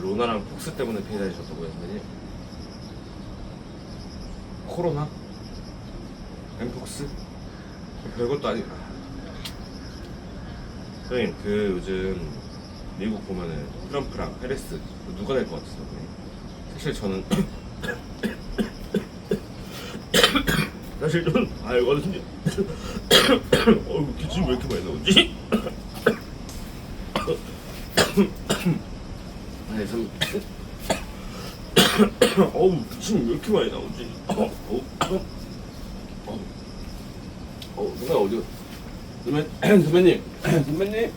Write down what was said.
로나랑 폭스 때문에 피해 다니셨다고요, 선배님? 코로나? 엠폭스? 별것도 아니라. 선생님, 그 요즘 미국 보면은 트럼프랑 페레스 누가 될 것 같으세요, 선생님? 사실 저는 사실 저는 알거든요. 기침이 왜 이렇게 많이 나오지? 아니 참. 기침이 왜 이렇게 많이 나오지? 누가 어디? 선배님, 선배님.